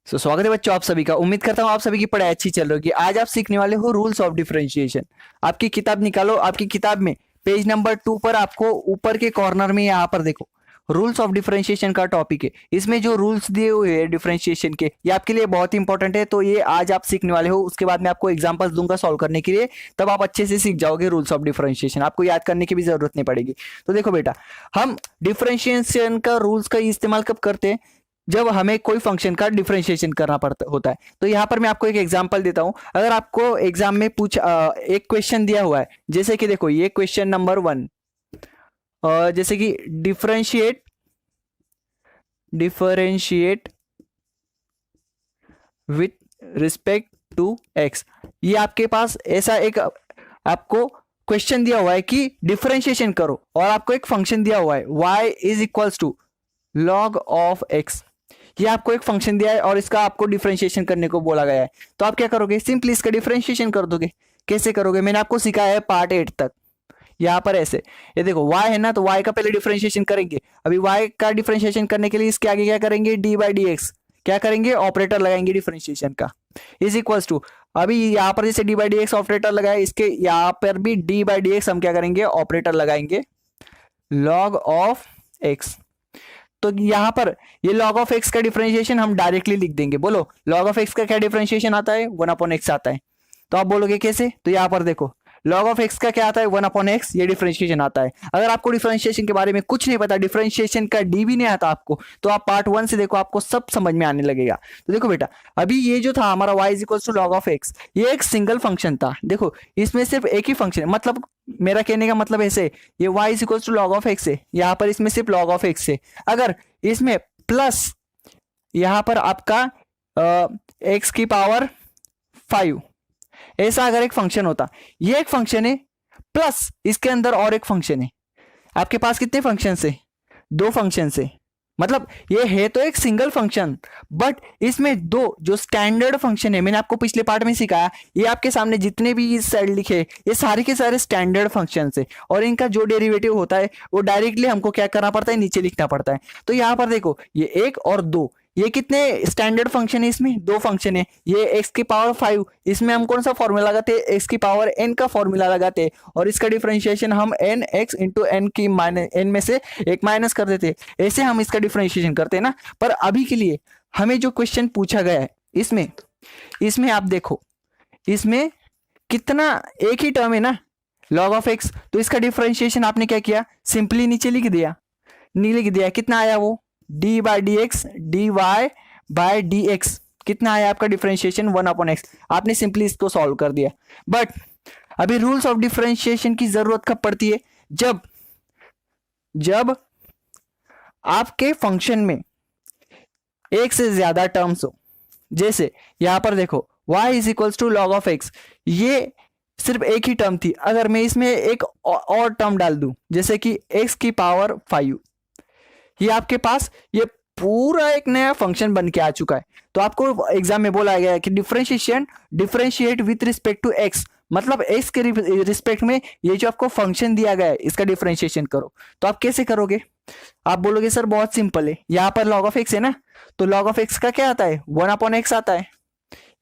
स्वागत है बच्चों आप सभी का। उम्मीद करता हूँ आप सभी की पढ़ाई अच्छी चल रही होगी। आज आप सीखने वाले हो रूल्स ऑफ डिफरेंशिएशन। आपकी किताब निकालो, आपकी किताब में पेज नंबर 2 पर आपको ऊपर के कॉर्नर में यहाँ पर देखो रूल्स ऑफ डिफरेंशिएशन का टॉपिक है। इसमें जो रूल्स दिए हुए हैं डिफरेंशिएशन के, ये आपके लिए बहुत ही इंपॉर्टेंट है। तो ये आज आप सीखने वाले हो। उसके बाद मैं आपको एग्जांपल्स दूंगा सॉल्व करने के लिए, तब आप अच्छे से सीख जाओगे रूल्स ऑफ डिफरेंशिएशन। आपको याद करने की भी जरूरत नहीं पड़ेगी। तो देखो बेटा, हम डिफरेंशिएशन का रूल्स का इस्तेमाल कब करते हैं? जब हमें कोई फंक्शन का डिफरेंशिएशन करना पड़ता होता है। तो यहाँ पर मैं आपको एक एग्जांपल देता हूँ। अगर आपको एग्जाम में एक क्वेश्चन दिया हुआ है, जैसे कि देखो ये क्वेश्चन नंबर 1, जैसे कि differentiate with respect to x. ये आपके पास ऐसा एक आपको क्वेश्चन दिया हुआ है कि डिफरेंशिएशन करो, और आपको एक फंक्शन दिया हुआ है y is equals to log of x। ये आपको एक फंक्शन दिया है और इसका आपको डिफरेंशिएशन करने को बोला गया है। तो आप क्या करोगे? सिंपली इसका डिफरेंशिएशन कर दोगे। कैसे करोगे? मैंने आपको सिखाया है पार्ट 8 तक। यहाँ पर ऐसे, ये देखो y है ना, तो y का पहले डिफरेंशिएशन करेंगे। अभी y का डिफरेंशिएशन करने के लिए इसके आगे क्या करेंगे? D by d x. क्या करेंगे? ऑपरेटर लगाएंगे डिफरेंशिएशन का, इज इक्वल्स टू। अभी यहाँ पर जैसे D by d x operator लगाया, इसके यहाँ पर भी डी बाई डी एक्स हम क्या करेंगे? ऑपरेटर लगाएंगे log ऑफ x। तो यहाँ पर ये log ऑफ x का डिफरेंशिएशन हम डायरेक्टली लिख देंगे। बोलो log ऑफ x का क्या डिफरेंशिएशन आता है? 1/x आता है। तो आप बोलोगे कैसे? तो यहाँ पर देखो log ऑफ x का क्या आता है? 1/x। ये डिफरेंशिएशन आता है। अगर आपको डिफरेंशिएशन के बारे में कुछ नहीं पता, डिफरेंशिएशन का डी भी नहीं आता आपको, तो आप पार्ट 1 से देखो, आपको सब समझ में आने लगेगा। तो देखो बेटा, अभी ये जो था हमारा y is equal to log of x, ये एक सिंगल फंक्शन था। देखो इसमें सिर्फ एक ही फंक्शन है, मतलब मेरा कहने का मतलब ऐसे, ये y is equal to log of x है, यहाँ पर इसमें सिर्फ log ऑफ x है। अगर इसमें प्लस यहाँ पर आपका x की पावर 5, ऐसा अगर एक फंक्शन होता, ये एक फंक्शन है प्लस इसके अंदर और एक फंक्शन है। आपके पास कितने फंक्शन है? 2 फंक्शन है। मतलब ये है तो एक सिंगल फंक्शन, बट इसमें दो जो स्टैंडर्ड फंक्शन है, मैंने आपको पिछले पार्ट में सिखाया, ये आपके सामने जितने भी इस साइड लिखे, ये सारे के सारे स्टैंडर्ड फंक्शन है, और इनका जो डेरिवेटिव होता है वो डायरेक्टली हमको क्या करना पड़ता है? नीचे लिखना पड़ता है। तो यहाँ पर देखो, ये 1 और 2, ये कितने स्टैंडर्ड फंक्शन है? इसमें 2 फंक्शन है। ये x की पावर 5, इसमें हम कौन सा फॉर्मूला लगाते हैं? x की पावर n का फॉर्मूला लगाते हैं, और इसका डिफरेंशिएशन हम n x इंटू एन की n में से एक माइनस कर देते हैं। ऐसे हम इसका डिफरेंशिएशन करते हैं ना। पर अभी के लिए हमें जो क्वेश्चन पूछा गया है, इसमें आप देखो, इसमें कितना एक ही टर्म है ना, log ऑफ x। तो इसका डिफरेंशिएशन आपने क्या किया? सिंपली नीचे लिख दिया। नहीं लिख दिया, कितना आया वो? D by d x d y by d x. कितना आया आपका डिफरेंशिएशन? 1/x। आपने सिंपली इसको सॉल्व कर दिया। बट अभी रूल्स ऑफ डिफरेंशिएशन की जरूरत कब पड़ती है? जब आपके फंक्शन में एक से ज्यादा टर्म्स हो। जैसे यहां पर देखो y is equals to log of x, ये सिर्फ एक ही टर्म थी। अगर मैं इसमें एक और टर्म डाल दूं, जैसे कि x की पावर 5, ये आपके पास ये पूरा एक नया फंक्शन बन के आ चुका है। तो आपको एग्जाम में बोला गया है कि differentiate with respect to x, मतलब x के रिस्पेक्ट में ये जो आपको फंक्शन दिया गया है, इसका डिफरेंशिएशन करो। तो आप कैसे करोगे? आप बोलोगे सर बहुत सिंपल है, यहाँ पर log ऑफ x है ना, तो log ऑफ x का क्या आता है? 1/x आता है।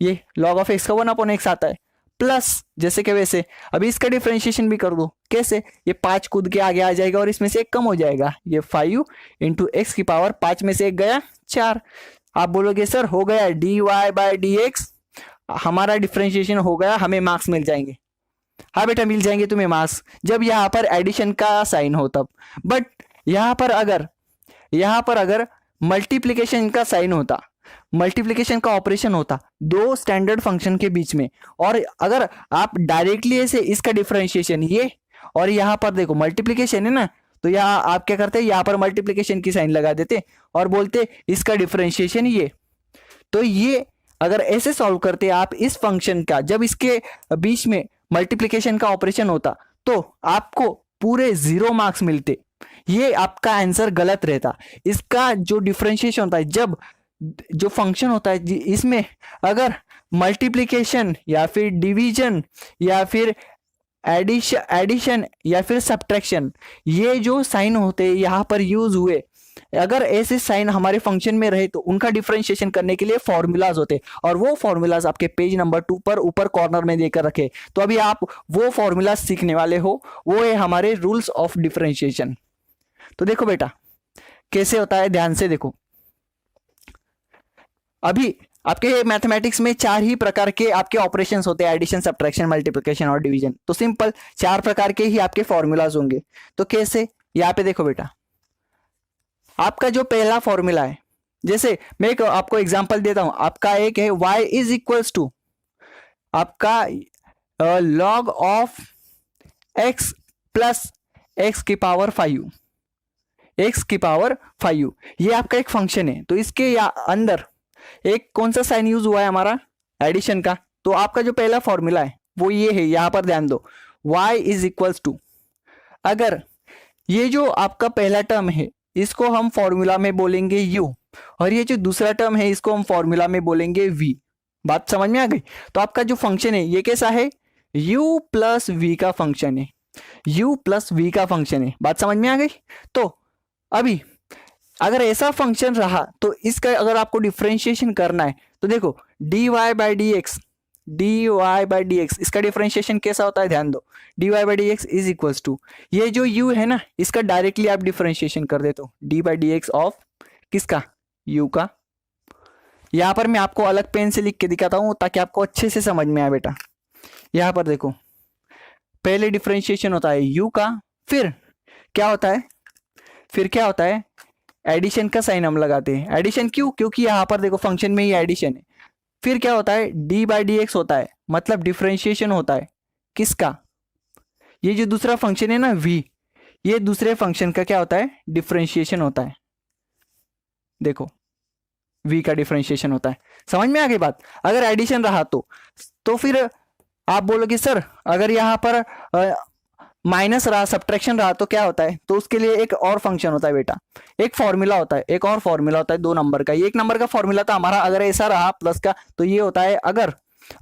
ये log ऑफ x का 1/x आता है, प्लस जैसे कि वैसे अभी इसका डिफरेंशिएशन भी कर दो। कैसे? ये 5 कूद के आगे आ जाएगा और इसमें से एक कम हो जाएगा। ये 5 इंटू एक्स की पावर 5 में से एक गया 4। आप बोलोगे सर हो गया d y by d x, हमारा डिफरेंशिएशन हो गया, हमें मार्क्स मिल जाएंगे। हाँ बेटा मिल जाएंगे तुम्हें मार्क्स, जब यहाँ पर एडिशन का साइन हो तब। बट यहाँ पर अगर मल्टीप्लीकेशन का साइन होता, मल्टीप्लिकेशन का ऑपरेशन होता दो स्टैंडर्ड फंक्शन के बीच में, और अगर आप डायरेक्टली ऐसे इसका डिफरेंशिएशन ये, और यहाँ पर देखो मल्टीप्लिकेशन है ना, तो यहाँ आप क्या करते हैं? यहाँ पर मल्टीप्लिकेशन की साइन लगा देते और बोलते इसका डिफरेंशिएशन ये। तो ये अगर ऐसे सॉल्व करते आप इस फंक्शन का, जब इसके बीच में मल्टीप्लिकेशन का ऑपरेशन होता, तो आपको पूरे 0 मार्क्स मिलते। ये आपका आंसर गलत रहता। इसका जो डिफरेंशिएशन होता है, जब जो फंक्शन होता है इसमें अगर मल्टीप्लिकेशन या फिर डिवीजन या फिर एडिशन या फिर सब्ट्रैक्शन, ये जो साइन होते यहाँ पर यूज हुए, अगर ऐसे साइन हमारे फंक्शन में रहे तो उनका डिफरेंशिएशन करने के लिए फॉर्मूलाज होते हैं, और वो फॉर्मूलाज आपके पेज नंबर 2 पर ऊपर कॉर्नर में देकर रखे। तो अभी आप वो फॉर्मूलाज सीखने वाले हो, वो है हमारे रूल्स ऑफ डिफरेंशिएशन। तो देखो बेटा कैसे होता है, ध्यान से देखो। अभी आपके मैथमेटिक्स में 4 ही प्रकार के आपके ऑपरेशंस होते हैं, एडिशन, सब्ट्रैक्शन, मल्टीप्लिकेशन और डिवीजन। तो सिंपल 4 प्रकार के ही आपके फॉर्मूलाज होंगे। तो कैसे, यहाँ पे देखो बेटा, आपका जो पहला फॉर्मूला है, जैसे मैं एक आपको एग्जांपल देता हूं, आपका एक है y इज इक्वल्स टू आपका log of x plus x की पावर 5, x की पावर 5, ये आपका एक फंक्शन है। तो इसके अंदर एक कौन सा साइन यूज हुआ है हमारा, एडिशन का। तो आपका जो पहला फॉर्मूला है वो ये है, यहां पर ध्यान दो, y इज इक्वल्स टू, अगर ये जो आपका पहला टर्म है इसको हम फॉर्मूला में बोलेंगे u, और ये जो दूसरा टर्म है इसको हम फॉर्मूला में बोलेंगे v। बात समझ में आ गई। तो आपका जो फंक्शन है ये कैसा है, u प्लस v का फंक्शन है, u प्लस v का फंक्शन है। बात समझ में आ गई। तो अभी अगर ऐसा फंक्शन रहा तो इसका अगर आपको डिफरेंशिएशन करना है तो देखो dy बाई डी एक्स, इसका डिफरेंशिएशन कैसा होता है, ध्यान दो, dy by d x is equals to, ये जो u है ना इसका डायरेक्टली आप डिफरेंशिएशन कर देते हो, D by d x of किसका, u का। यहां पर मैं आपको अलग पेन से लिख के दिखाता हूं ताकि आपको अच्छे से समझ में आए बेटा। यहां पर देखो पहले डिफरेंशिएशन होता है u का, फिर क्या होता है, एडिशन का साइन हम लगाते हैं। एडिशन क्यों, क्योंकि यहां पर देखो फंक्शन में ही एडिशन है। फिर क्या होता है, डी बाई डी एक्स होता है, मतलब डिफरेंशिएशन होता है किसका, ये जो दूसरा फंक्शन है ना v, ये दूसरे फंक्शन का क्या होता है, डिफरेंशिएशन होता है। देखो v का डिफरेंशिएशन होता है। समझ में आ गई बात। अगर एडिशन रहा तो फिर आप बोलोगे सर अगर यहाँ पर माइनस रहा, सब्ट्रैक्शन रहा तो क्या होता है, तो उसके लिए एक और फंक्शन होता है बेटा, एक फॉर्मूला होता है, एक और फॉर्मूला होता है 2 नंबर का। ये 1 नंबर का फॉर्मूला था हमारा, अगर ऐसा रहा प्लस का तो ये होता है,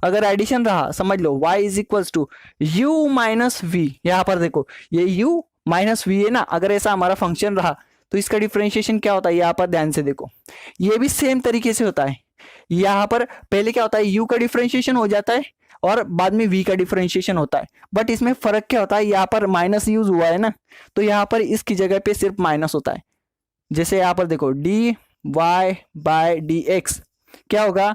अगर एडिशन रहा समझ लो y is equals to u minus v. यहाँ पर देखो ये u माइनस वी है ना, अगर ऐसा हमारा फंक्शन रहा तो इसका डिफरेंशिएशन क्या होता है, यहाँ पर ध्यान से देखो, ये भी सेम तरीके से होता है। यहाँ पर पहले क्या होता है, u का डिफरेंशिएशन हो जाता है और बाद में v का डिफरेंशिएशन होता है। बट इसमें फर्क क्या होता है, यहाँ पर माइनस यूज हुआ है ना, तो यहाँ पर इसकी जगह पे सिर्फ माइनस होता है। जैसे यहाँ पर देखो dy बाय dx क्या होगा,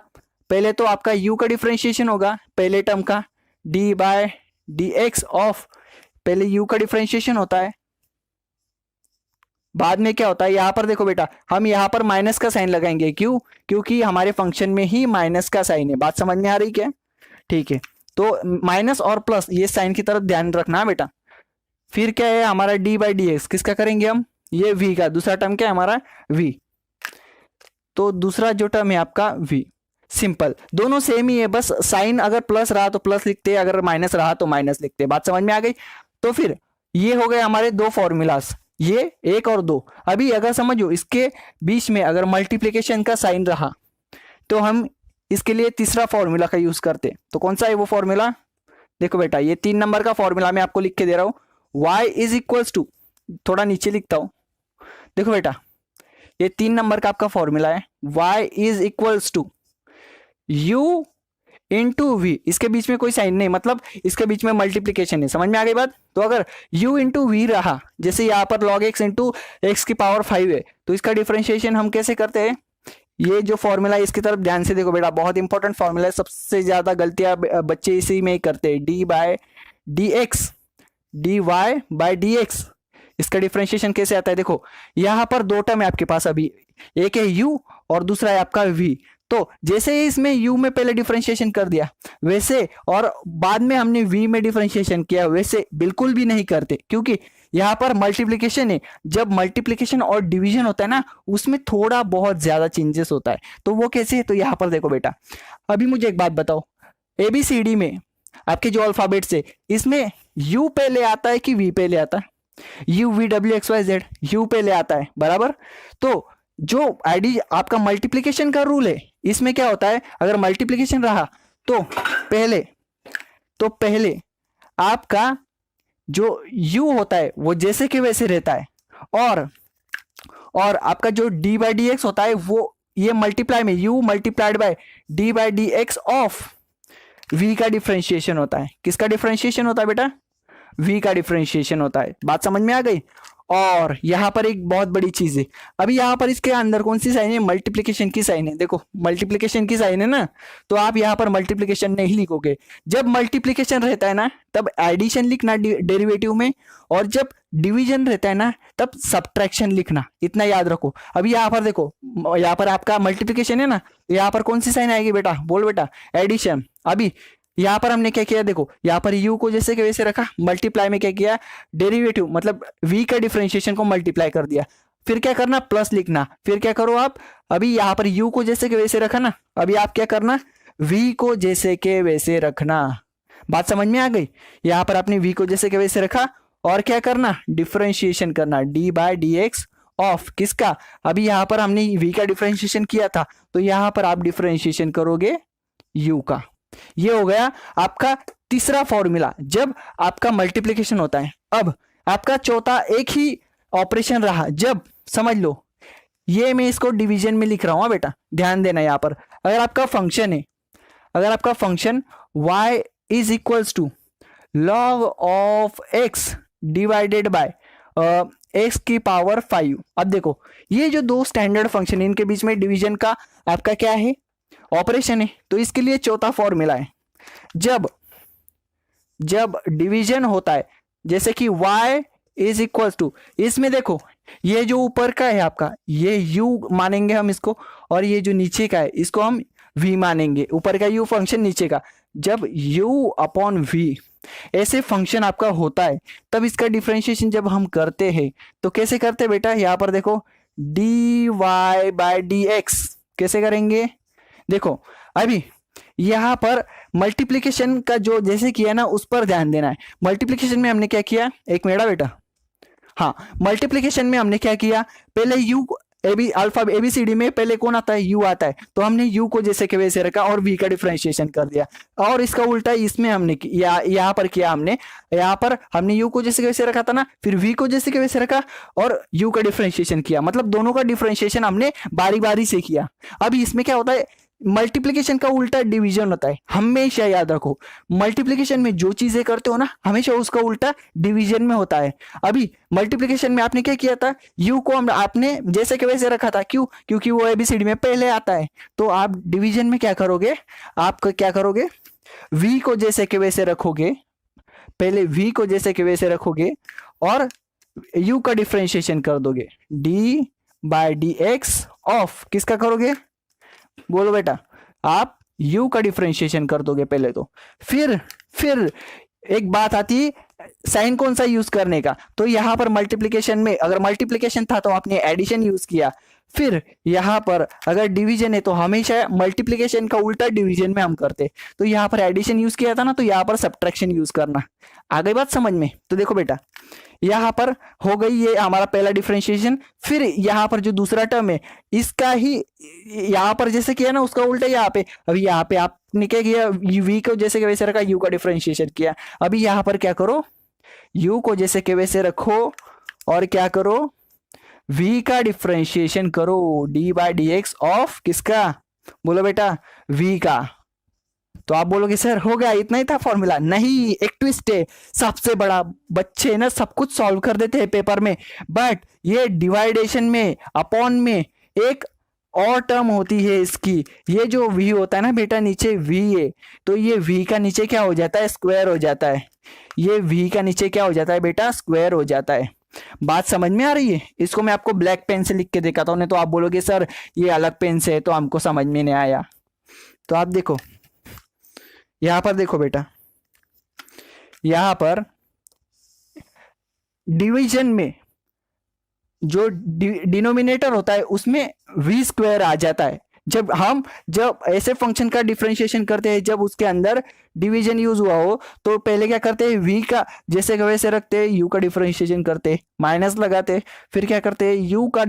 पहले तो आपका u का डिफरेंशिएशन होगा पहले टर्म का, d by d x of, पहले u का डिफरेंशिएशन होता है, बाद में क्या होता है, यहाँ पर देखो बेटा हम यहाँ पर माइनस का साइन लगाएंगे, क्यों, क्योंकि हमारे फंक्शन में ही माइनस का साइन है। बात समझ में आ रही क्या, ठीक है। तो माइनस और प्लस ये साइन की तरफ ध्यान रखना बेटा। फिर क्या है हमारा डी बाई डी एक्स, किसका करेंगे हम, ये v का, दूसरा टर्म क्या है हमारा v, तो दूसरा जो टर्म है आपका v। सिंपल, दोनों सेम ही है, बस साइन अगर प्लस रहा तो प्लस लिखते, अगर माइनस रहा तो माइनस लिखते। बात समझ में आ गई। तो फिर ये हो गए हमारे 2 फॉर्मूलास, ये 1 और 2। अभी अगर समझो इसके बीच में अगर मल्टीप्लिकेशन का साइन रहा तो हम इसके लिए तीसरा फॉर्मूला का यूज करते। तो कौन सा है वो फॉर्मूला, देखो बेटा ये 3 नंबर का फॉर्मूला मैं आपको लिख के दे रहा हूं, y इज इक्वल्स टू, थोड़ा नीचे लिखता हूं, देखो बेटा ये 3 नंबर का आपका फॉर्मूला है, y is equals to u into v, इसके बीच में कोई साइन नहीं, मतलब इसके बीच में मल्टीप्लीकेशन है। समझ में आ गई बात। तो अगर u इंटू वी रहा, जैसे यहाँ पर log x इंटू एक्स की पावर 5 है, तो इसका डिफरेंशिएशन हम कैसे करते हैं, ये जो फॉर्मूला है इसकी तरफ ध्यान से देखो बेटा, बहुत इंपॉर्टेंट फॉर्मूला है, सबसे ज्यादा गलतियां बच्चे इसी में ही करते हैं। D by d x, d y by d x, इसका डिफरेंशिएशन कैसे आता है, देखो यहाँ पर 2 टर्म है आपके पास, अभी एक है u और दूसरा है आपका v। तो जैसे ही इसमें u में पहले डिफरेंशिएशन कर दिया वैसे, और बाद में हमने v में डिफरेंशिएशन किया वैसे बिल्कुल भी नहीं करते, क्योंकि यहाँ पर मल्टीप्लिकेशन है। जब मल्टीप्लिकेशन और डिवीजन होता है ना, उसमें थोड़ा बहुत ज्यादा चेंजेस होता है। तो वो कैसे है, तो यहाँ पर देखो बेटा, अभी मुझे एक बात बताओ, ABCD में आपके जो अल्फाबेट्स है इसमें u पहले आता है कि v पहले आता है, u v w x y z, u पहले आता है, बराबर। तो जो आईडी आपका मल्टीप्लिकेशन का रूल है, इसमें क्या होता है, अगर मल्टीप्लिकेशन रहा तो पहले आपका जो u होता है वो जैसे कि वैसे रहता है, और आपका जो डी बाई डी एक्स होता है वो ये मल्टीप्लाई में u multiplied by D by d x of v का डिफरेंशिएशन होता है। किसका डिफरेंशिएशन होता है बेटा? v का डिफरेंशिएशन होता है। बात समझ में आ गई? और यहाँ पर एक बहुत बड़ी चीज है, अभी यहाँ पर इसके अंदर कौन सी साइन है? मल्टीप्लिकेशन की साइन है। देखो मल्टीप्लिकेशन की साइन है ना, तो आप यहाँ पर मल्टीप्लिकेशन नहीं लिखोगे। जब मल्टीप्लिकेशन रहता है ना तब एडिशन लिखना डेरिवेटिव में, और जब डिवीजन रहता है ना तब सब्ट्रैक्शन लिखना। इतना याद रखो। अभी यहाँ पर देखो, यहाँ पर आपका मल्टीप्लिकेशन है ना, यहाँ पर कौन सी साइन आएगी बेटा? बोल बेटा। एडिशन। अभी यहाँ पर हमने क्या किया? देखो यहाँ पर u को जैसे के वैसे रखा, मल्टीप्लाई में क्या किया? डेरिवेटिव मतलब v का डिफरेंशिएशन को मल्टीप्लाई कर दिया। फिर क्या करना? प्लस लिखना। फिर क्या करो आप? अभी यहाँ पर u को जैसे के वैसे रखा ना, अभी आप क्या करना? v को जैसे के वैसे रखना। बात समझ में आ गई? यहाँ पर आपने v को जैसे के वैसे रखा और क्या करना? डिफरेंशिएशन करना d by d x of किसका? अभी यहाँ पर हमने v का डिफरेंशिएशन किया था, तो यहाँ पर आप डिफरेंशिएशन करोगे u का। ये हो गया आपका तीसरा फॉर्मूला जब आपका मल्टीप्लिकेशन होता है। अब आपका चौथा एक ही ऑपरेशन रहा जब, समझ लो ये मैं इसको डिवीजन में लिख रहा हूं बेटा, ध्यान देना। यहां पर अगर आपका फंक्शन है, अगर आपका function y is equals to log of x divided by x की पावर 5। अब देखो ये जो दो स्टैंडर्ड फंक्शन है इनके बीच में डिवीजन का आपका क्या है? ऑपरेशन है। तो इसके लिए चौथा फॉर्मूला है, जब डिवीजन होता है, जैसे कि y इज इक्वल टू, इसमें देखो ये जो ऊपर का है आपका ये u मानेंगे हम इसको, और ये जो नीचे का है इसको हम v मानेंगे। ऊपर का u फंक्शन, नीचे का। जब u अपॉन v ऐसे फंक्शन आपका होता है तब इसका डिफरेंशिएशन जब हम करते हैं तो कैसे करते हैं बेटा? यहाँ पर देखो dy बाय dx कैसे करेंगे? देखो अभी यहाँ पर मल्टीप्लिकेशन का जो जैसे किया ना उस पर ध्यान देना है। मल्टीप्लिकेशन में हमने क्या किया? एक मिनट बेटा। हाँ, मल्टीप्लिकेशन में हमने क्या किया? पहले u अल्फा एबीसीडी में पहले कौन आता है? u आता है। तो हमने u को जैसे के वैसे रखा और v का डिफरेंशिएशन कर दिया। और इसका उल्टा इसमें हमने यहाँ पर किया, हमने यहाँ पर हमने u को जैसे के वैसे रखा था ना, फिर v को जैसे के वैसे रखा और u का डिफरेंशिएशन किया। मतलब दोनों का डिफरेंशिएशन हमने बारी बारी से किया। अभी इसमें क्या होता है? मल्टीप्लिकेशन का उल्टा डिवीजन होता है। हमेशा याद रखो, मल्टीप्लिकेशन में जो चीजें करते हो ना हमेशा उसका उल्टा डिवीजन में होता है। अभी मल्टीप्लिकेशन में आपने क्या किया था? u को आपने जैसे के वैसे रखा था। क्यों? क्योंकि वो एबीसीडी में पहले आता है। तो आप डिवीजन में क्या करोगे? आप क्या करोगे? v को जैसे के वैसे रखोगे, पहले v को जैसे के वैसे रखोगे और u का डिफरेंशिएशन कर दोगे। d by d x of किसका करोगे? बोलो बेटा। आप u का डिफरेंशिएशन कर दोगे पहले तो। फिर एक बात आती है साइन कौन सा यूज करने का। तो यहां पर मल्टीप्लिकेशन में अगर मल्टीप्लिकेशन था तो आपने एडिशन यूज किया। फिर यहां पर अगर डिवीजन है तो हमेशा मल्टीप्लिकेशन का उल्टा डिवीजन में हम करते। तो यहां पर एडिशन यूज किया था ना, तो यहां पर सब्ट्रैक्शन यूज करना। आ गई बात समझ में? तो देखो बेटा यहाँ पर हो गई ये हमारा पहला डिफरेंशिएशन। फिर यहाँ पर जो दूसरा टर्म है इसका ही यहाँ पर जैसे किया ना उसका उल्टा यहाँ पे। अभी यहाँ पे आपने क्या किया? v को जैसे के वैसे रखा, u का डिफरेंशिएशन किया। अभी यहाँ पर क्या करो? u को जैसे के वैसे रखो और क्या करो? v का डिफरेंशिएशन करो d by d x of किसका? बोलो बेटा v का। तो आप बोलोगे सर हो गया, इतना ही था फॉर्मूला? नहीं, एक ट्विस्ट है सबसे बड़ा। बच्चे ना सब कुछ सॉल्व कर देते हैं पेपर में, बट ये डिवाइडेशन में अपॉन में एक और टर्म होती है इसकी। ये जो v होता है ना बेटा, नीचे v है तो ये v का नीचे क्या हो जाता है? स्क्वायर हो जाता है। ये v का नीचे क्या हो जाता है बेटा? स्क्वायर हो जाता है। बात समझ में आ रही है? इसको मैं आपको ब्लैक पेन से लिख के दिखाता हूं, नहीं तो आप बोलोगे सर ये अलग पेन से है तो हमको समझ में नहीं आया। तो आप देखो यहां पर, देखो बेटा यहां पर डिवीजन में जो डिनोमिनेटर होता है उसमें v स्क्वायर आ जाता है। जब ऐसे फंक्शन का डिफरेंशिएशन करते हैं जब उसके अंदर डिवीजन यूज हुआ हो तो पहले क्या करते हैं? v का जैसे के वैसे रखते हैं, u का डिफरेंशिएशन करते, माइनस लगाते, फिर क्या करते हैं? u का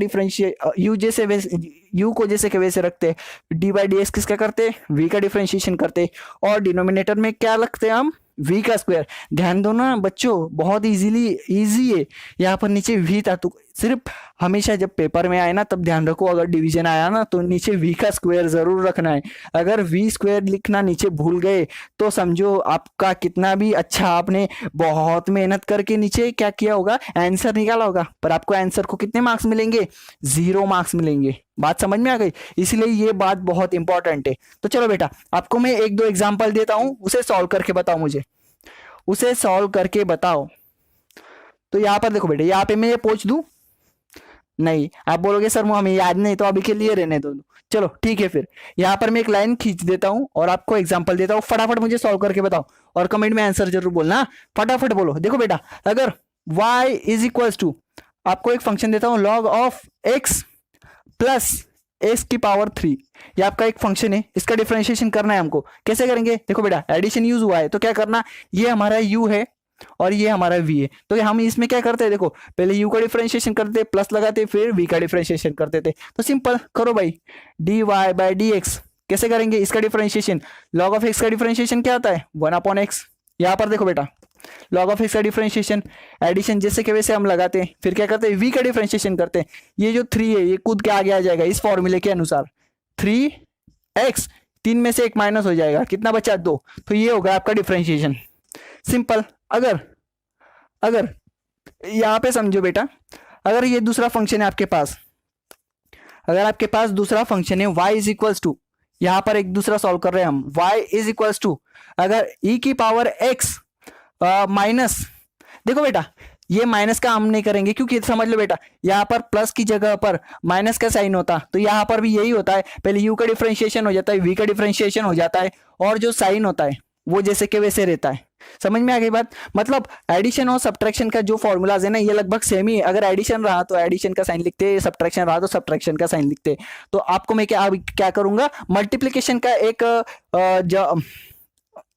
u को जैसे के वैसे रखते, d बाई डी एक्स किसका करते? v का डिफरेंशिएशन करते, और डिनोमिनेटर में क्या रखते हैं हम? v का स्क्वायर। ध्यान दो ना बच्चों, बहुत इजी है। यहाँ पर नीचे v था तो सिर्फ हमेशा जब पेपर में आए ना तब ध्यान रखो, अगर डिवीजन आया ना तो नीचे v का स्क्वायर जरूर रखना है। अगर v स्क्वायर लिखना नीचे भूल गए तो समझो आपका कितना भी अच्छा आपने बहुत मेहनत करके नीचे क्या किया होगा, आंसर निकाला होगा, पर आपको आंसर को कितने मार्क्स मिलेंगे, 0 मार्क्स मिलेंगे। बात समझ में आ गई, इसलिए ये बात बहुत इंपॉर्टेंट है। तो चलो बेटा आपको मैं एक दो एग्जाम्पल देता हूं, उसे सॉल्व करके बताओ मुझे, उसे सॉल्व करके बताओ। तो यहाँ पर देखो बेटा, यहाँ पे मैं ये पूछ दूं, नहीं आप बोलोगे सर वो हमें याद नहीं, तो अभी के लिए रहने दो। चलो ठीक है, फिर यहाँ पर मैं एक लाइन खींच देता हूं और आपको एग्जांपल देता हूं, फटाफट मुझे सॉल्व करके बताओ और कमेंट में आंसर जरूर बोलना, फटाफट बोलो। देखो बेटा, अगर y इज इक्वल्स टू, आपको एक फंक्शन देता हूं log of x plus x की पावर 3, ये आपका एक फंक्शन है, इसका डिफरेंशिएशन करना है हमको। कैसे करेंगे, देखो बेटा एडिशन यूज हुआ है तो क्या करना, ये हमारा u है और ये हमारा v है, तो हम इसमें क्या करते हैं, देखो पहले u का डिफरेंशिएशन करते, प्लस लगाते, फिर v का डिफरेंशिएशन करते थे। तो सिंपल करो भाई, dy बाई dx कैसे करेंगे, इसका डिफरेंशिएशन, log ऑफ x का डिफरेंशिएशन क्या आता है, 1/x। यहाँ पर देखो बेटा log ऑफ x का डिफरेंशिएशन, एडिशन जैसे के वैसे हम लगाते हैं, फिर क्या करते हैं, v का डिफरेंशिएशन करते हैं। ये जो 3 है ये कूद के आगे आ जाएगा इस फॉर्मूले के अनुसार, 3x, 3 में से 1 माइनस हो जाएगा, कितना बचा 2, तो ये होगा आपका डिफरेंशिएशन। सिंपल। अगर यहाँ पे समझो बेटा, अगर ये दूसरा फंक्शन है आपके पास, अगर आपके पास दूसरा फंक्शन है y इज इक्वल्स टू, यहाँ पर एक दूसरा सॉल्व कर रहे हैं हम, y इज इक्वल्स टू अगर e की पावर x माइनस, देखो बेटा ये माइनस का हम नहीं करेंगे क्योंकि समझ लो बेटा यहाँ पर प्लस की जगह पर माइनस का साइन होता, तो यहाँ पर भी यही होता है, पहले u का डिफरेंशिएशन हो जाता है, v का डिफरेंशिएशन हो जाता है, और जो साइन होता है वो जैसे के वैसे रहता है। समझ में आ गई बात, मतलब एडिशन और सब्ट्रैक्शन का जो फॉर्मूलाज है ना ये लगभग सेम ही है। अगर एडिशन रहा तो एडिशन का साइन लिखते, सब्ट्रैक्शन रहा तो सब्ट्रैक्शन का साइन लिखते। तो आपको मैं क्या करूंगा, मल्टीप्लिकेशन का एक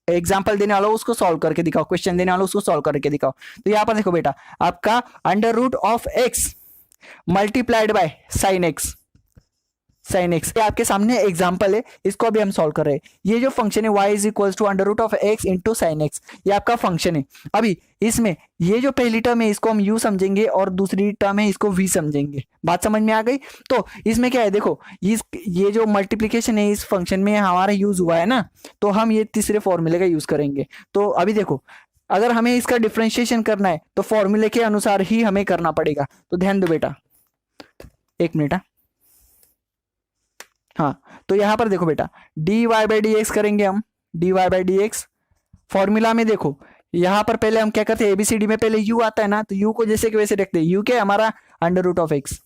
एग्जाम्पल देने वाला उसको सॉल्व करके दिखाओ, क्वेश्चन देने वाला उसको सॉल्व करके दिखाओ। तो यहाँ पर देखो बेटा, आपका under root of x multiplied by sine x, sine x, ये आपके सामने एग्जांपल है, इसको अभी हम सॉल्व कर रहे हैं। ये जो फंक्शन है y is equals to under root of x into sine x, ये आपका फंक्शन है। अभी इसमें ये जो पहली टर्म है इसको हम u समझेंगे और दूसरी टर्म है इसको v समझेंगे। बात समझ में आ गई। तो इसमें क्या है, देखो ये जो मल्टीप्लीकेशन है इस फंक्शन में हमारा यूज हुआ है ना, तो हम ये तीसरे फॉर्मूले का यूज करेंगे। तो अभी देखो अगर हमें इसका डिफरेंशिएशन करना है तो फॉर्मूले के अनुसार ही हमें करना पड़ेगा। तो ध्यान दो बेटा, एक मिनट। हाँ, तो यहां पर देखो बेटा dy बाई डी एक्स करेंगे हम, dy by d x formula में देखो यहां पर पहले हम क्या करते हैं, एबीसीडी में पहले u आता है ना, तो u को जैसे कि वैसे रखते हैं, u क्या हमारा under root of x,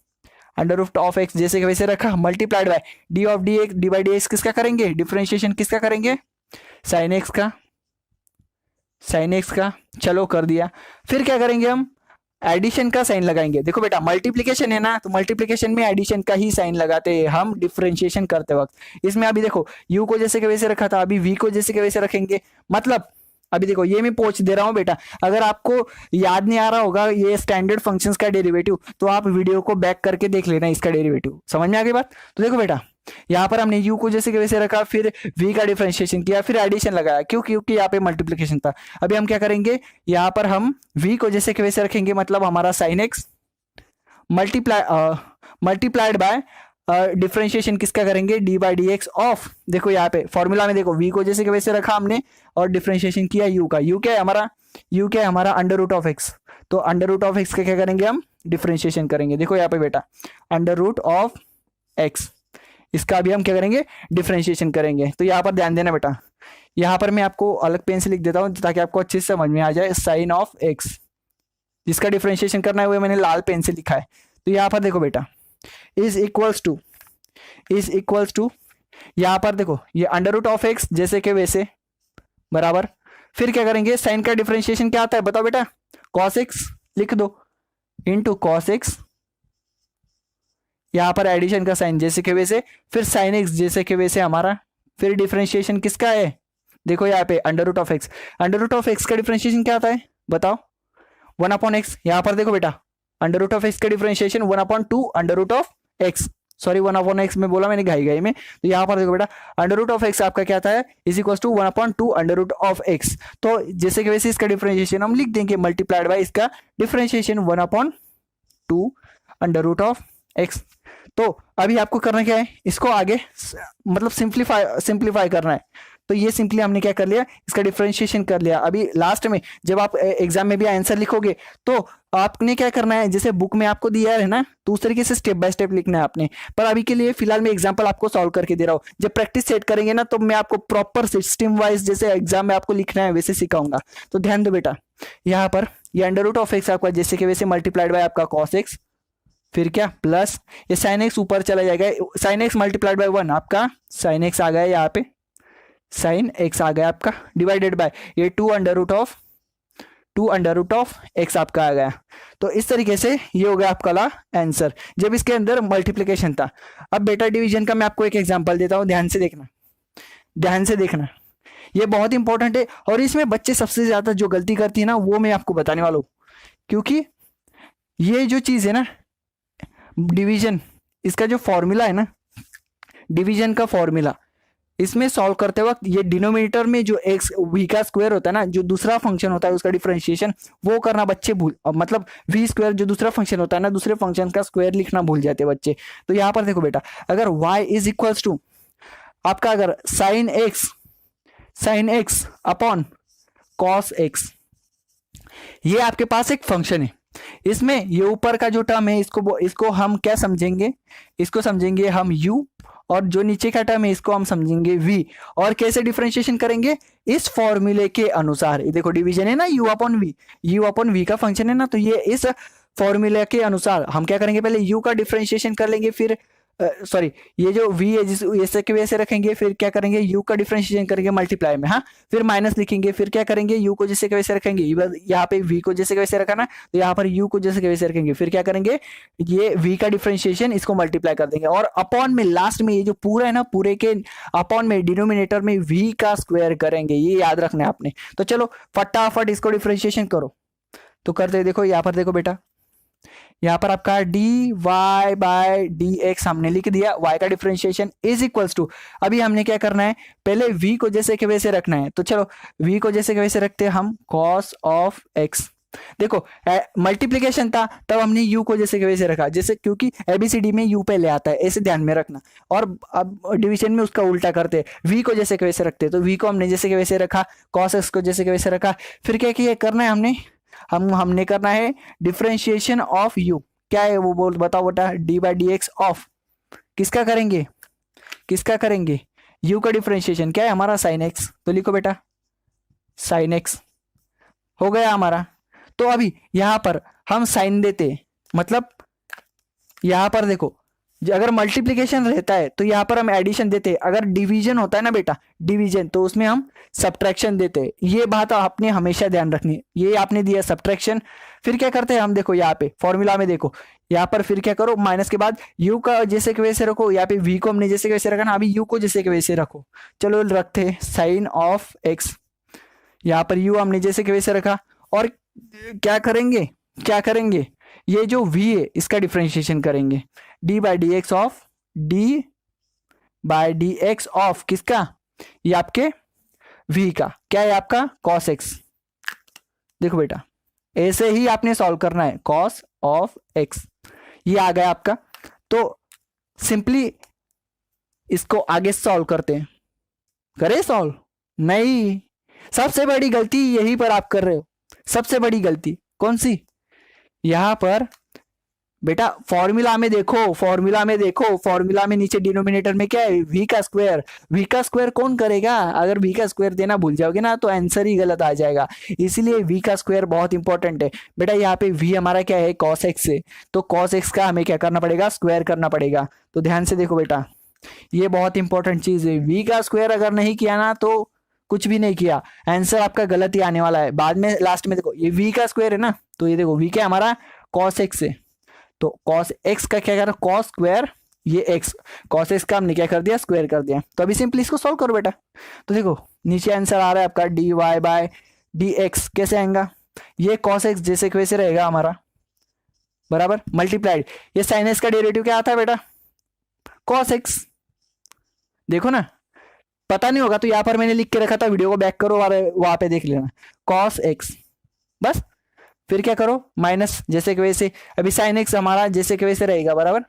under root of x जैसे कि वैसे रखा, multiplied by d of d x, d by d x किसका करेंगे, डिफरेंशिएशन किसका करेंगे, साइन एक्स का, साइन एक्स का। चलो कर दिया। फिर क्या करेंगे हम, एडिशन का साइन लगाएंगे। देखो बेटा मल्टीप्लिकेशन है ना, तो मल्टीप्लिकेशन में एडिशन का ही साइन लगाते हैं हम डिफरेंशिएशन करते वक्त। इसमें अभी देखो u को जैसे के वैसे रखा था, अभी v को जैसे के वैसे रखेंगे। मतलब अभी देखो ये मैं पूछ दे रहा हूं बेटा, अगर आपको याद नहीं आ रहा होगा ये स्टैंडर्ड फंक्शंस का डेरिवेटिव, तो आप वीडियो को बैक करके देख लेना इसका डेरिवेटिव। समझ में आ गई बात। तो देखो बेटा यहाँ पर हमने u को जैसे के वैसे रखा, फिर v का डिफरेंशिएशन किया, फिर एडिशन लगाया, क्योंकि यहाँ पे मल्टीप्लिकेशन था। अभी हम क्या करेंगे, यहाँ पर हम v को जैसे के वैसे रखेंगे, मतलब हमारा sine x multiplied bye differentiation किसका करेंगे, D by d x of, देखो यहाँ पे फॉर्मूला में देखो v को जैसे के वैसे रखा हमने और डिफरेंशिएशन किया u का। u क्या है हमारा, u क्या है हमारा अंडर रूट ऑफ एक्स, तो अंडर रूट ऑफ एक्स का क्या करेंगे हम, डिफरेंशिएशन करेंगे। देखो यहाँ पे बेटा अंडर रूट ऑफ एक्स, इसका भी हम क्या करेंगे, डिफरेंशिएशन करेंगे। तो यहाँ पर ध्यान देना बेटा, यहाँ पर मैं आपको अलग पेन से लिख देता हूँ ताकि आपको अच्छे से समझ में आ जाए। साइन ऑफ एक्स जिसका डिफरेंशिएशन करना है वो मैंने लाल पेन से लिखा है। तो यहाँ पर देखो बेटा इज इक्वल्स टू यहाँ पर देखो ये अंडर रूट ऑफ एक्स जैसे के वैसे बराबर, फिर क्या करेंगे, साइन का डिफरेंशिएशन क्या आता है बताओ बेटा, कॉस एक्स लिख दो इंटू कॉस एक्स, यहाँ पर एडिशन का साइन जैसे के वैसे, फिर साइन एक्स जैसे के वैसे हमारा, फिर डिफरेंशिएशन किसका है, देखो यहाँ पे under root of x, under root of x का डिफरेंशिएशन क्या आता है बताओ, 1/x। यहाँ पर देखो बेटा अंडर रूट ऑफ एक्स का differentiation 1/2 under root of x, sorry 1/x में बोला मैंने घाई में। तो यहाँ पर देखो बेटा अंडर रूट ऑफ एक्स आपका क्या आता है, is equal to 1/2 under root of x. तो जैसे कि वैसे इसका डिफरेंशिएशन हम लिख देंगे मल्टीप्लाइड बाय इसका differentiation 1/2 under root of x. तो अभी आपको करना क्या है, इसको आगे मतलब सिंप्लीफाई करना है। तो ये सिंपली हमने क्या कर लिया, इसका डिफरेंशिएशन कर लिया। अभी लास्ट में जब आप एग्जाम में भी आंसर लिखोगे तो आपने क्या करना है, जैसे बुक में आपको दिया है ना, तो उस तरीके से स्टेप बाय स्टेप लिखना है आपने। पर अभी के लिए फिलहाल मैं एग्जांपल आपको सॉल्व करके दे रहा हूँ। जब प्रैक्टिस सेट करेंगे ना, तो मैं आपको प्रॉपर सिस्टम वाइज जैसे एग्जाम में आपको लिखना है वैसे सिखाऊंगा। तो ध्यान दो बेटा, यहाँ पर ये अंडर रूट ऑफ एक्स आपका जैसे कि वैसे मल्टीप्लाइड बाय आपका कॉस एक्स, फिर क्या प्लस ये साइन एक्स ऊपर चला जाएगा, साइन एक्स मल्टीप्लाइड बाय 1 आपका साइन एक्स आ गया, यहाँ पे साइन एक्स आ गया आपका, डिवाइडेड बाय ये 2 अंडर रूट ऑफ एक्स आपका आ गया। तो इस तरीके से ये हो गया आपका आंसर, जब इसके अंदर मल्टीप्लिकेशन था। अब बेटा डिवीजन का मैं आपको एक एग्जांपल देता हूं, ध्यान से देखना, ये बहुत इंपॉर्टेंट है। और इसमें बच्चे सबसे ज्यादा जो गलती करती है ना, वो मैं आपको बताने वाला हूं। क्योंकि ये जो चीज है ना, डिवीजन, इसका जो फॉर्मूला है ना, डिवीजन का फॉर्मूला, इसमें सॉल्व करते वक्त ये डिनोमिनेटर में जो एक्स वी का स्क्वायर होता है ना, जो दूसरा फंक्शन होता है उसका डिफरेंशिएशन, वो करना बच्चे भूल, मतलब वी स्क्वायर जो दूसरा फंक्शन होता है ना, दूसरे फंक्शन का स्क्वायर लिखना भूल जाते हैं बच्चे। तो यहाँ पर देखो बेटा, अगर y इज इक्वल्स टू आपका अगर sign x upon cos x, ये आपके पास एक फंक्शन है। इसमें ये ऊपर का जो टर्म है, इसको हम क्या समझेंगे, इसको समझेंगे हम u, और जो नीचे का टर्म है इसको हम समझेंगे v। और कैसे डिफरेंशिएशन करेंगे, इस फॉर्मूले के अनुसार। ये देखो डिवीजन है ना, u अपॉन v का फंक्शन है ना, तो ये इस फॉर्मूले के अनुसार हम क्या करेंगे, पहले u का डिफरेंशिएशन कर लेंगे, फिर सॉरी ये जो v है जिस ऐसे के वैसे रखेंगे, फिर क्या करेंगे u का डिफरेंशिएशन करेंगे मल्टीप्लाई में, हाँ, फिर माइनस लिखेंगे, फिर क्या करेंगे u को जैसे के वैसे रखेंगे, यहाँ पे v को जैसे के वैसे रखा ना, तो यहाँ पर u को जैसे के वैसे रखेंगे, फिर क्या करेंगे, ये v का डिफरेंशिएशन इसको मल्टीप्लाई कर देंगे, और अपॉन में लास्ट में ये जो पूरा है ना, पूरे के अपॉन में डिनोमिनेटर में v का स्क्वायर करेंगे, ये याद रखना है आपने। तो चलो फटाफट इसको डिफरेंशिएशन करो। तो करते देखो, यहाँ पर देखो बेटा, यहाँ पर आपका d y by d x हमने लिख दिया, y का डिफरेंशिएशन इज इक्वल्स टू, अभी हमने क्या करना है, पहले v को जैसे के वैसे रखना है। तो चलो v को जैसे के वैसे रखते हैं हम, cos ऑफ x। देखो मल्टीप्लिकेशन था तब हमने u को जैसे के वैसे रखा, जैसे क्योंकि एबीसीडी में u पहले आता है, ऐसे ध्यान में रखना। और अब डिवीजन में उसका उल्टा करते हैं, v को जैसे के वैसे रखते हैं, तो v को हमने जैसे के वैसे रखा, cos x को जैसे के वैसे रखा। फिर क्या किया करना है हमने करना है डिफरेंशिएशन ऑफ u। क्या है वो बोल बताओ बेटा, D by d x of किसका करेंगे u का डिफरेंशिएशन क्या है हमारा, साइन एक्स। तो लिखो बेटा साइन एक्स हो गया हमारा। तो अभी यहां पर हम साइन देते, मतलब यहां पर देखो, अगर मल्टीप्लिकेशन रहता है तो यहाँ पर हम एडिशन देते, अगर डिवीजन होता है ना बेटा, डिवीजन, तो उसमें हम सब्ट्रैक्शन देते। ये बात आपने हमेशा ध्यान रखनी है। ये आपने दिया सब्ट्रैक्शन, फिर क्या करते हैं हम, देखो यहाँ पे फॉर्मूला में देखो, यहाँ पर फिर क्या करो, माइनस के बाद u का जैसे के वैसे रखो, यहाँ पे v को हमने जैसे के वैसे रखा ना, अभी u को जैसे के वैसे रखो। चलो रखते साइन ऑफ x, यहाँ पर u हमने जैसे के वैसे रखा, और क्या करेंगे ये जो v है इसका डिफरेंशिएशन करेंगे, D by d x of किसका, ये आपके v का, क्या है आपका cos x। देखो बेटा ऐसे ही आपने सॉल्व करना है, cos ऑफ x ये आ गया आपका। तो सिंपली इसको आगे सॉल्व करते हैं, करे सॉल्व नहीं, सबसे बड़ी गलती यही पर आप कर रहे हो, सबसे बड़ी गलती कौन सी, यहां पर बेटा फॉर्मूला में देखो, फॉर्मूला में नीचे डिनोमिनेटर में क्या है, v का स्क्वायर कौन करेगा, अगर v का स्क्वायर देना भूल जाओगे ना तो आंसर ही गलत आ जाएगा। इसीलिए v का स्क्वायर बहुत इंपॉर्टेंट है बेटा। यहाँ पे v हमारा क्या है, cos x है, तो cos x का हमें क्या करना पड़ेगा, स्क्वायर करना पड़ेगा। तो ध्यान से देखो बेटा, ये बहुत इंपॉर्टेंट चीज है, v का स्क्वायर अगर नहीं किया ना तो कुछ भी नहीं किया, आंसर आपका गलत ही आने वाला है। बाद में लास्ट में देखो ये v का स्क्वायर है ना, तो ये देखो v क्या हमारा cos x है, तो cos x का क्या करा, cos स्क्वायर, ये x cos x का हमने क्या कर दिया, स्क्वायर कर दिया। तो अभी सिंपली इसको सॉल्व करो बेटा। तो देखो नीचे आंसर आ रहा है आपका dy बाय dx, कैसे आएगा, ये cos x जैसे वैसे रहेगा हमारा, बराबर मल्टीप्लाइड, ये sin x का डेरिवेटिव क्या आता है बेटा, cos x। देखो ना, पता नहीं होगा तो यहाँ पर मैंने लिख के रखा था, वीडियो को बैक करो, वहां पे देख लेना, cos x, बस फिर क्या करो माइनस, जैसे कि वैसे अभी साइन एक्स हमारा जैसे कि वैसे रहेगा बराबर,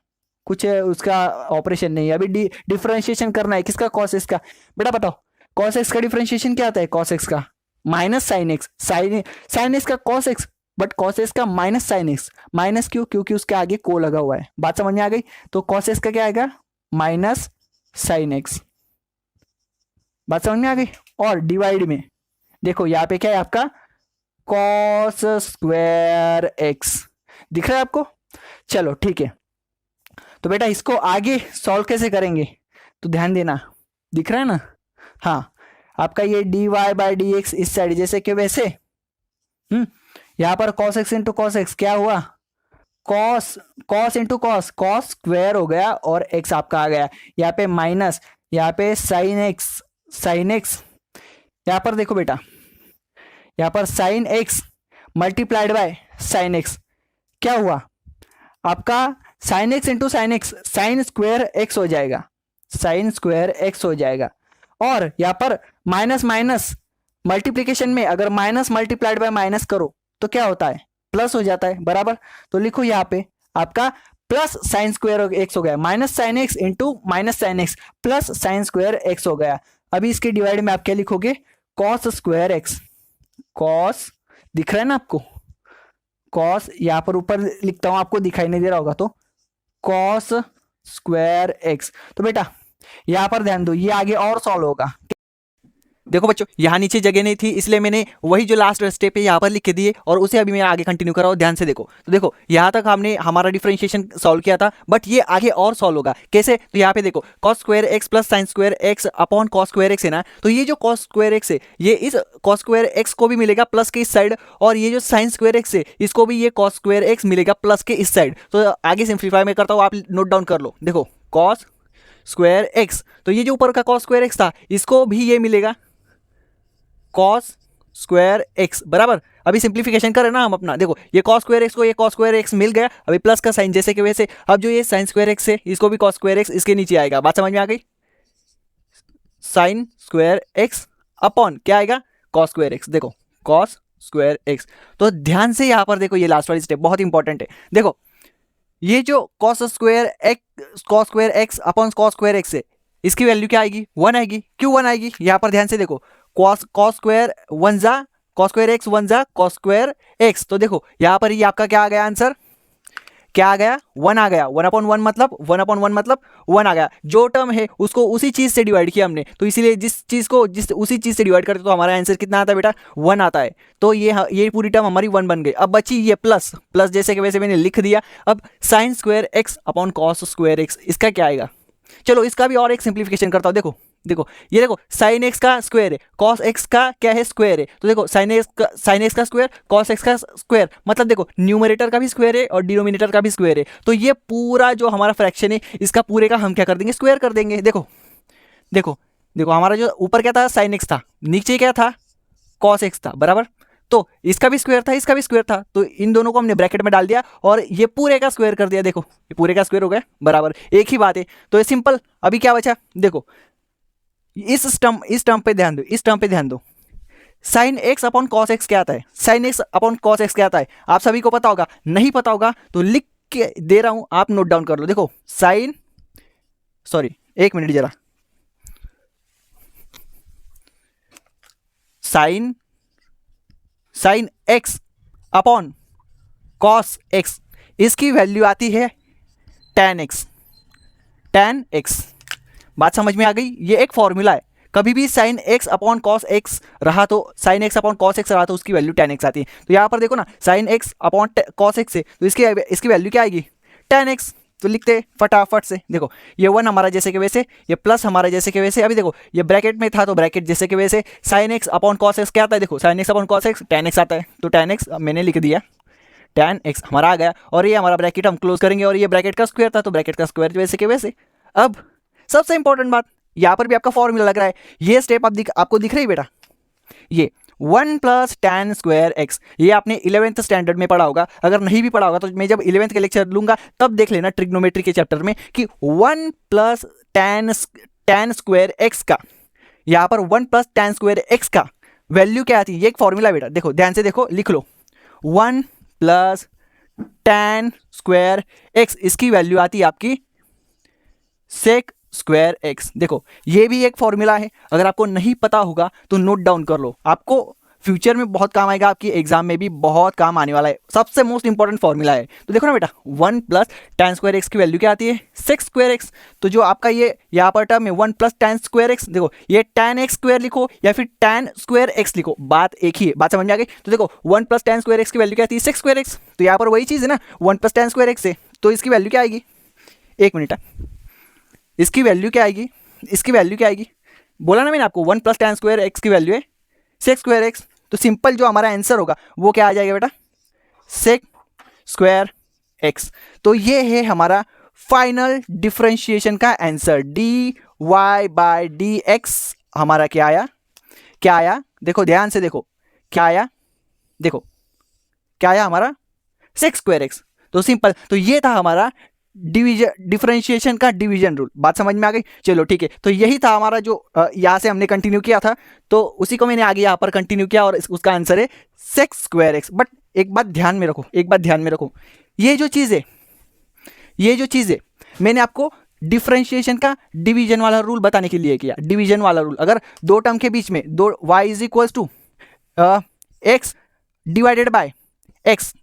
कुछ उसका ऑपरेशन नहीं है। अभी डिफरेंशिएशन करना है किसका, कॉस एक्स का। बेटा बताओ कॉस एक्स का डिफरेंशिएशन क्या आता है, कॉस एक्स का minus sine x, sine x का cos x, but cos x का माइनस साइन एक्स। माइनस क्यों, क्योंकि उसके आगे को लगा हुआ है। बात समझ में आ गई। तो कॉस एक्स का क्या आएगा, माइनस साइन एक्स। बात समझ में आ गई। और डिवाइड में देखो यहाँ पे क्या है आपका, कॉस स्क्वायर एक्स। दिख रहा है आपको। चलो ठीक है, तो बेटा इसको आगे सॉल्व कैसे करेंगे, तो ध्यान देना, दिख रहा है ना। हाँ, आपका ये d y by d x इस साइड जैसे कि वैसे, यहां पर cos x into cos x क्या हुआ, cos, cos into cos, cos square हो गया और एक्स आपका आ गया। यहाँ पे माइनस, यहाँ पे साइन एक्स, साइन एक्स, यहाँ पर देखो बेटा, यहाँ पर sine x multiplied by sine x, क्या हुआ आपका, sine x into sine x, sine square x हो जाएगा, साइन स्क्वायर एक्स हो जाएगा। और यहाँ पर माइनस माइनस मल्टीप्लीकेशन में अगर माइनस मल्टीप्लाइड बाय माइनस करो तो क्या होता है, प्लस हो जाता है बराबर। तो लिखो यहाँ पे आपका प्लस साइन स्क्वायर एक्स हो गया, minus sine x into minus sine x plus sine square x हो गया। अभी इसके डिवाइड में आप क्या लिखोगे, कॉस स्क्वायर एक्स, कॉस, दिख रहा है ना आपको, कॉस, यहाँ पर ऊपर लिखता हूं आपको दिखाई नहीं दे रहा होगा, तो कॉस स्क्वायर एक्स। तो बेटा यहां पर ध्यान दो, ये आगे और सॉल्व होगा। देखो बच्चों यहाँ नीचे जगह नहीं थी, इसलिए मैंने वही जो लास्ट स्टेप है यहाँ पर लिख के दिए और उसे अभी मैं आगे कंटिन्यू कर रहा हूँ। ध्यान से देखो, तो देखो यहाँ तक हमने हमारा डिफरेंशिएशन सॉल्व किया था, बट ये आगे और सॉल्व होगा कैसे। तो यहाँ पे देखो cos square x plus sine square x upon cos square x है ना, तो ये जो कॉस स्क्वायर एक्स है ये इस कॉस स्क्वायर एक्स को भी मिलेगा प्लस के इस साइड, और ये जो साइन स्क्वायर एक्स है इसको भी ये कॉस स्क्वायर एक्स मिलेगा प्लस के इस साइड। तो आगे सिंप्लीफाई में करता हूँ, आप नोट डाउन कर लो। देखो कॉस स्क्वायर एक्स, तो ये जो ऊपर का कॉस स्क्वायर एक्स था इसको भी ये मिलेगा कॉस स्क्वायर एक्स बराबर। अभी सिंप्लीफिकेशन करें ना हम अपना, देखो ये कॉस स्क्वायर एक्स को ये कॉस स्क्वायर एक्स मिल गया, अभी प्लस का साइन जैसे कि वैसे। अब जो ये साइन स्क्वायर एक्स है इसको भी कॉस स्क्वायर एक्स इसके नीचे आएगा। बात समझ में आ गई, साइन स्क्वायर एक्स अपॉन क्या आएगा, कॉस स्क्वायर एक्स। देखो कॉस स्क्वायर एक्स। तो ध्यान से यहाँ पर देखो, ये लास्ट वाली स्टेप बहुत इंपॉर्टेंट है। देखो ये जो cos square x upon cos square x है इसकी वैल्यू क्या आएगी, 1 आएगी। क्यों 1 आएगी, यहाँ पर ध्यान से देखो, कॉस स्क्वायर वन जा कॉस स्क्वायर एक्स, वन जा कॉस स्क्वायर एक्स। तो देखो यहाँ पर ये आपका क्या आ गया आंसर, क्या आ गया, 1 आ गया। 1/1 मतलब 1/1 मतलब 1 आ गया। जो टर्म है उसको उसी चीज से डिवाइड किया हमने, तो इसीलिए जिस चीज को उसी चीज से डिवाइड करते तो हमारा आंसर कितना आता है बेटा, 1 आता है। तो ये पूरी टर्म हमारी 1 बन गई। अब बची ये प्लस, प्लस जैसे कि वैसे मैंने लिख दिया। अब sine square x upon cos square x, इसका क्या आएगा, चलो इसका भी और एक सिंप्लीफिकेशन करता हूं। देखो देखो ये देखो साइन एक्स का स्क्वायर है, कॉस एक्स का क्या है, स्क्वायर है। तो देखो साइन एक्स का स्क्वायर, कॉस एक्स का स्क्वायर, मतलब देखो न्यूमरेटर का भी स्क्वायर है और डिनोमिनेटर का भी स्क्वायर है। तो ये पूरा जो हमारा फ्रैक्शन है इसका पूरे का हम क्या कर देंगे, स्क्वायर कर देंगे। देखो देखो देखो हमारा जो ऊपर क्या था, साइन एक्स था, नीचे क्या था, कॉस एक्स था बराबर। तो इसका भी स्क्वायर था, इसका भी स्क्वायर था, तो इन दोनों को हमने ब्रैकेट में डाल दिया और ये पूरे का स्क्वायर कर दिया। देखो ये पूरे का स्क्वायर हो गया बराबर, एक ही बात है। तो ये सिंपल। अभी क्या बचा, देखो इस टर्म पे ध्यान दो, इस टर्म पे ध्यान दो। Sign x upon cos x क्या आता है, sign x upon cos x क्या आता है, आप सभी को पता होगा। नहीं पता होगा तो लिख के दे रहा हूं, आप नोट डाउन कर लो। देखो साइन, सॉरी एक मिनट जरा, sign x upon cos x, इसकी वैल्यू आती है tan x, tan x। बात समझ में आ गई। ये एक फॉर्मूला है, कभी भी sign x upon cos x रहा तो, sign x upon cos x रहा तो उसकी वैल्यू tan x आती है। तो यहाँ पर देखो ना, sign x upon cos x है तो इसकी वैल्यू क्या आएगी, tan x। तो लिखते फटाफट से, देखो ये 1 हमारा जैसे कि वैसे, ये प्लस हमारा जैसे कि वैसे। अभी देखो ये ब्रैकेट में था तो ब्रैकेट जैसे कि वैसे, sign x upon cos x क्या आता है, देखो sign x upon cos x tan x आता है। तो tan x मैंने लिख दिया, tan x हमारा आ गया। और ये हमारा ब्रैकेट हम क्लोज करेंगे, और ये ब्रैकेट का स्क्वायर था तो ब्रैकेट का स्क्वायर वैसे के वैसे। अब सबसे इंपॉर्टेंट बात, यहाँ पर भी आपका फॉर्मूला लग रहा है, ये स्टेप आपको दिख रही है बेटा, ये 1 प्लस tan स्क्वायर एक्स, ये आपने 11th स्टैंडर्ड में पढ़ा होगा। अगर नहीं भी पढ़ा होगा तो मैं जब 11th के लेक्चर लूंगा तब देख लेना ट्रिग्नोमेट्री के चैप्टर में, कि 1 प्लस tan स्क्वायर एक्स का, यहाँ पर 1 प्लस tan स्क्वायर एक्स का वैल्यू क्या आती है। ये एक फॉर्मूला बेटा, देखो ध्यान से देखो, लिख लो 1 प्लस tan स्क्वायर एक्स, इसकी वैल्यू आती है आपकी सेक स्क्वायर एक्स। देखो ये भी एक फॉर्मूला है, अगर आपको नहीं पता होगा तो नोट डाउन कर लो, आपको फ्यूचर में बहुत काम आएगा, आपकी एग्जाम में भी बहुत काम आने वाला है, सबसे मोस्ट इंपॉर्टेंट फॉर्मूला है। तो देखो ना बेटा 1 प्लस tan स्क्वायर एक्स की वैल्यू क्या आती है सेक स्क्वायर एक्स। तो जो आपका ये यहाँ पर टर्म है 1 प्लस tan स्क्वायर एक्स, देखो ये tan एक्स स्क्वायर लिखो या फिर tan स्क्वायर एक्स लिखो, बात एक ही है, बात समझ में आ गई। तो देखो 1 प्लस tan स्क्वायर एक्स की वैल्यू क्या आती है सेक स्क्वायर एक्स, तो यहाँ पर वही चीज़ है ना 1 प्लस tan स्क्वायर एक्स है, तो इसकी वैल्यू क्या आएगी, एक मिनट, इसकी वैल्यू क्या आएगी, इसकी वैल्यू क्या आएगी, बोला ना मैंने आपको 1 प्लस tan स्क्वायर एक्स की वैल्यू है सेक स्क्वायर एक्स। तो सिंपल जो हमारा आंसर होगा वो क्या आ जाएगा बेटा सेक स्क्वायर एक्स। तो ये है हमारा फाइनल डिफरेंशिएशन का आंसर, dy बाय dx हमारा क्या आया, क्या आया, देखो ध्यान से देखो क्या आया, देखो क्या आया हमारा सेक स्क्वायर एक्स। तो सिंपल, तो ये था हमारा डिफरेंशिएशन का डिवीजन रूल, बात समझ में आ गई। चलो ठीक है, तो यही था हमारा जो यहाँ से हमने कंटिन्यू किया था, तो उसी को मैंने आगे यहाँ पर कंटिन्यू किया और उसका आंसर है सेक स्क्वायर एक्स। बट एक बात ध्यान में रखो, एक बात ध्यान में रखो, ये जो चीज़ है, ये जो चीज़ है मैंने आपको डिफरेंशिएशन का डिवीजन वाला रूल बताने के लिए किया, डिवीजन वाला रूल। अगर दो टर्म के बीच में दो y is equals to x divided by x,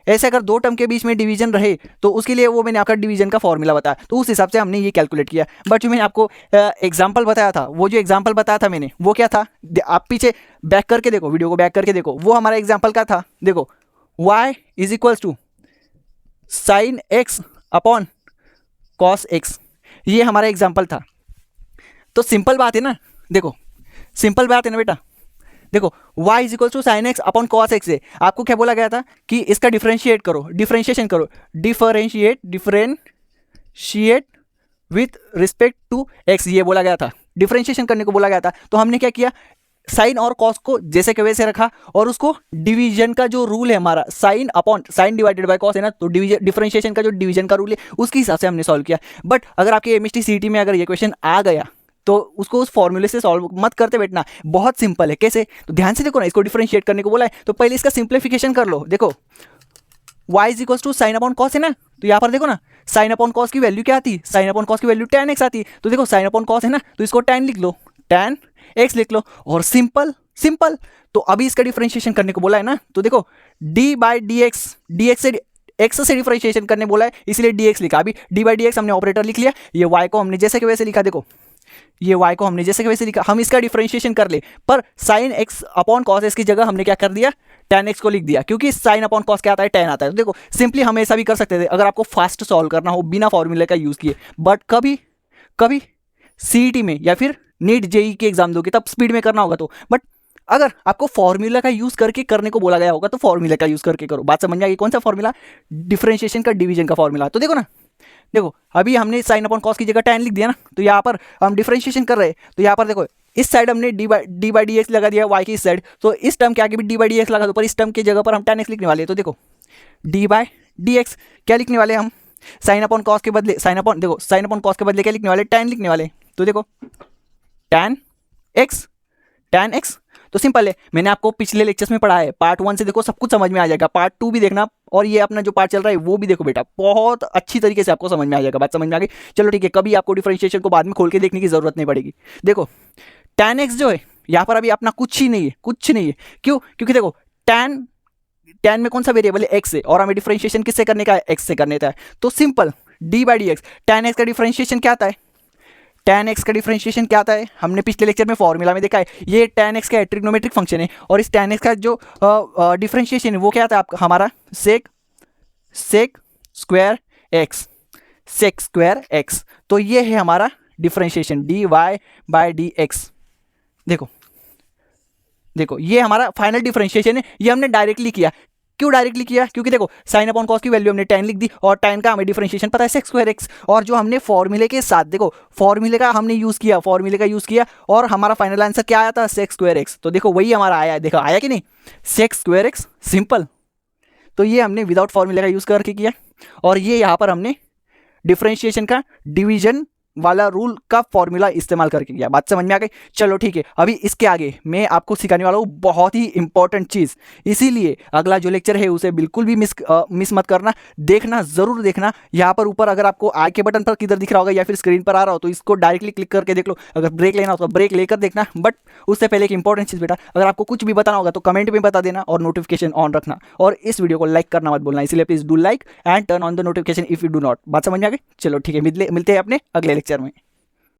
ऐसे अगर दो टर्म के बीच में डिवीजन रहे तो उसके लिए वो मैंने आपका डिवीजन का फॉर्मूला बताया, तो उस हिसाब से हमने ये कैलकुलेट किया। बट जो मैंने आपको एग्जांपल बताया था, वो जो एग्जांपल बताया था मैंने वो क्या था, आप पीछे बैक करके देखो, वीडियो को बैक करके देखो, वो हमारा एग्जांपल क्या था, देखो y is equals to sine x upon cos x, ये हमारा एग्जाम्पल था। तो सिंपल बात है ना, देखो सिंपल बात है ना बेटा, देखो y is equal to sine x upon cos x है, आपको क्या बोला गया था कि इसका डिफरेंशिएट करो, डिफरेंशिएशन करो, differentiate with respect to x, ये बोला गया था, डिफरेंशिएशन करने को बोला गया था। तो हमने क्या किया, साइन और कॉस को जैसे के वैसे रखा और उसको डिवीजन का जो रूल है हमारा sine upon sine divided by cos है ना, तो डिफरेंशिएशन का जो डिवीजन का रूल है उसके हिसाब से हमने सॉल्व किया। बट अगर आपके एमएसटी सीईटी में अगर ये क्वेश्चन आ गया तो उसको उस फॉर्मूले से सॉल्व मत करते बैठना, बहुत सिंपल है। कैसे, तो ध्यान से देखो ना, इसको डिफरेंशिएट करने को बोला है तो पहले इसका सिंप्लीफिकेशन कर लो। देखो y is equal to sine upon cos है ना, तो यहाँ पर देखो ना साइन अपॉन कॉस की वैल्यू क्या आती है, साइन अपॉन कॉस की वैल्यू tan x आती है। तो देखो साइन अपॉन कॉस है ना, तो इसको tan लिख लो, tan x लिख लो और सिंपल सिंपल। तो अभी इसका डिफरेंशिएशन करने को बोला है ना, तो देखो d बाई डी एक्स से x से डिफरेंशिएशन करने बोला है इसलिए dx लिखा। अभी d बाई डी एक्स हमने ऑपरेटर लिख लिया, ये y को हमने जैसे के वैसे लिखा, देखो ये y को हमने जैसे के वैसे लिखा, हम इसका डिफरेंशिएशन कर ले, पर sine x upon cos x की जगह हमने क्या कर दिया, tan x को लिख दिया, क्योंकि साइन अपॉन कॉस क्या आता है, tan आता है। तो देखो सिंपली हम ऐसा भी कर सकते थे अगर आपको फास्ट सॉल्व करना हो बिना फॉर्मूले का यूज किए, बट कभी कभी सीईटी में या फिर नीट जेई के एग्जाम दोगे तब स्पीड में करना होगा तो, बट अगर आपको फॉर्मूला का यूज करके करने को बोला गया होगा तो फॉर्मूला का यूज करके करो। बात समझ में आ गई, कौन सा फॉर्मूला, डिफरेंशिएशन का डिवीजन का फॉर्मूला। तो देखो ना, देखो अभी हमने साइन अपॉन कॉस की जगह tan लिख दिया ना, तो यहाँ पर हम डिफरेंशिएशन कर रहे हैं, तो यहाँ पर देखो इस साइड हमने डी बाई डी एक्स लगा दिया y की इस साइड, तो इस टर्म के आगे भी डी बाई डी एक्स लगा दो, पर इस टर्म की जगह पर हम tan x लिखने वाले हैं। तो देखो डी बाई डी एक्स क्या लिखने वाले हम, साइन अपॉन कॉस के बदले साइन अपॉन, देखो साइन अपॉन कॉस के बदले क्या लिखने वाले, tan लिखने वाले। तो देखो tan x, तो सिंपल है, मैंने आपको पिछले लेक्चर्स में पढ़ा है, पार्ट 1 से देखो सब कुछ समझ में आ जाएगा, पार्ट 2 भी देखना, और ये अपना जो पार्ट चल रहा है वो भी देखो बेटा, बहुत अच्छी तरीके से आपको समझ में आ जाएगा। बात समझ में आ गई, चलो ठीक है, कभी आपको डिफरेंशिएशन को बाद में खोल के देखने की जरूरत नहीं पड़ेगी। देखो tan x जो है यहाँ पर अभी अपना कुछ ही नहीं है, कुछ नहीं है, क्यों, क्योंकि देखो tan में कौन सा वेरिएबल है, x है, और हमें डिफरेंशिएशन किससे करने का है, x से करने का है। तो simple D by d x, tan x का डिफरेंशिएशन क्या आता है, tan x का डिफरेंशिएशन क्या आता है, हमने पिछले लेक्चर में फॉर्मूला में देखा है, ये tan x का ट्रिग्नोमेट्रिक फंक्शन है, और इस tan x का जो डिफरेंशिएशन है वो क्या आता है आपका, हमारा सेक स्क्वायर एक्स। तो ये है हमारा differentiation dy by d x. देखो ये हमारा फाइनल डिफरेंशिएशन है, ये हमने डायरेक्टली किया। क्यों डायरेक्टली किया, क्योंकि देखो साइन अपॉन कॉस की वैल्यू हमने tan लिख दी, और tan का हमें डिफरेंशिएशन पता है सेक स्क्वायर एक्स, और जो हमने फॉर्मूले के साथ, देखो फॉर्मूले का हमने यूज किया, फॉर्मूले का यूज किया, और हमारा फाइनल आंसर क्या आया था, सेक स्क्वायर एक्स। तो देखो वही हमारा आया है, देखो आया कि नहीं, सेक स्क्वायर एक्स, सिंपल। तो ये हमने विदाउट फॉर्मूले का यूज करके किया, और ये यहाँ पर हमने डिफरेंशिएशन का डिवीजन वाला रूल का फॉर्मूला इस्तेमाल करके किया। बात समझ में आ गई? चलो ठीक है, अभी इसके आगे मैं आपको सिखाने वाला हूँ बहुत ही इंपॉर्टेंट चीज़, इसीलिए अगला जो लेक्चर है उसे बिल्कुल भी मिस मत करना, देखना, जरूर देखना। यहाँ पर ऊपर अगर आपको आई के बटन पर किधर दिख रहा होगा या फिर स्क्रीन पर आ रहा हो तो इसको डायरेक्टली क्लिक करके देख लो। अगर ब्रेक लेना हो तो ब्रेक लेकर देखना, बट उससे पहले एक इंपॉर्टेंट चीज़ बेटा, अगर आपको कुछ भी बताना होगा तो कमेंट में बता देना और नोटिफिकेशन ऑन रखना, और इस वीडियो को लाइक करना मत भूलना, इसलिए please do like and turn on the notification if you do not. बात समझ में आ गई? चलो ठीक है, मिलते हैं अपने अगले लेक्चर में।